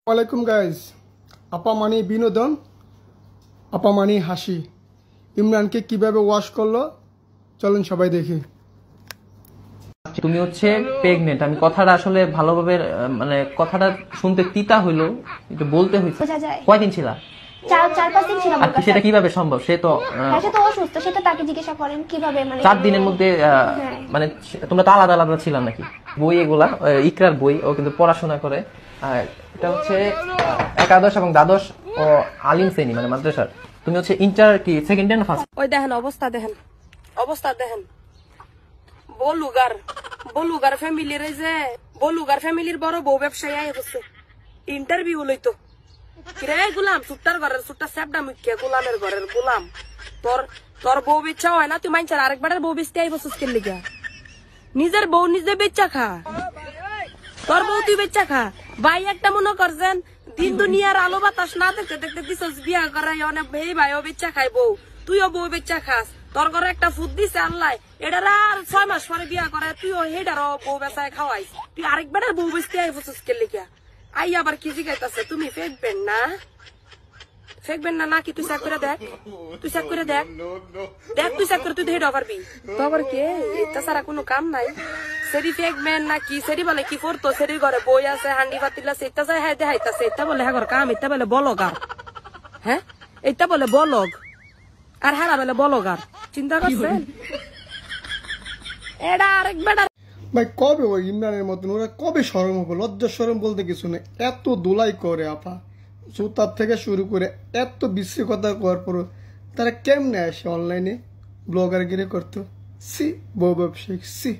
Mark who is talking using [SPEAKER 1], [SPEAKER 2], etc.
[SPEAKER 1] ওয়ালাইকুম গাইজ। আপা মানি বিনোদন, আপা মানি হাসি। ইমরানকে কিভাবে ওয়াশ করলো চলেন সবাই দেখি।
[SPEAKER 2] তুমি হচ্ছে প্রেগনেন্ট। আমি কথাটা আসলে ভালোভাবে মানে কথাটা শুনতে তিতা হইলো, একটু বলতে হইছে। কয়দিন ছিল?
[SPEAKER 3] 4-5 দিন ছিল।
[SPEAKER 2] আর সেটা কিভাবে সম্ভব? সে তো
[SPEAKER 3] অসুস্থ, সেটা তাকে জিজ্ঞাসা করেন কিভাবে। মানে
[SPEAKER 2] 4 দিনের মধ্যে মানে তোমরা তো আলাদা আলাদা ছিলাম নাকি? বই এগুলা ইকরার বই, ও কিন্তু পড়াশোনা করে। এটা হচ্ছে একাদশ এবং দ্বাদশ ও আলিম শ্রেণী মানে মাদ্রাসার। তুমি হচ্ছে ইন্টার কি সেকেন্ড ইয়ার না ফার্স্ট?
[SPEAKER 4] ওই দেখেন অবস্থা দেখেন বলুগার ফ্যামিলির, এই যে বলুগার ফ্যামিলির বড় বউ ব্যবসায়ী হচ্ছে ইন্টারভিউ লইতো। কিরে গোলাম, সুট্টার ঘরের সুট্টা স্যাপডা মুখ্য গোলামের ঘরের গোলাম। তোর বউ বেচা হয় না, তুই মাইনছার আরেকবারের বউ বেচতে আই বসছিস কেন লিগা? নিজের বউ নিজে বেচা খা, তোর বউ তুই বেচা খা। ভাই একটা মনে করছেন দিন দুনিয়ার আলো বাতাস না দেখতে দেখতে দিছস বিয়া করাই অনেক। এই ভাইও বেচা খাই, বউ তুইও বউ বেচা খাস। তোর ঘরে একটা ফুট দিছে আল্লাহ, এটার আর 6 মাস পরে বিয়া করে তুইও হেডারও বউ বেচায় খাওয়াইস। তুই আরেকবারের বউ বেচতে আই বসছিস কেন লিগা? আই আবার কি জিগাইতাছে, তুমি ফেকবেন না নাকি? তুই চেক করে দেখ, তুই চেক করে দেখ, তুই চেক করে, তুই তো হেড পারবি। তো আবার কে এটা ছাড়া কোনো কাম নাই। সেরি ফেকবেন নাকি? সেরি বলে কি করতো? সেরির ঘরে বই আছে, হান্ডি পাতিল আছে, এটা যায় হ্যাঁ দেখাইতাছে। এটা বলে হ্যাঁ কাম, এটা বলে বলগার। হ্যাঁ, এটা বলে বলগ, আর হ্যাঁ বলে বলগার। চিন্তা করছেন? এটা আরেক বেটা
[SPEAKER 1] ভাই কবে ওই ইমরানের মতন ওরা কবে শরম হবে? লজ্জা শরম বলতে কিছু নেই। এত দোলাই করে আপা, জুতার থেকে শুরু করে এত বিশ্রী কথা করার পর তারা কেমনে আসে অনলাইনে ব্লগার গিরে করতো? সি বউ ব্যবসায়িক সি।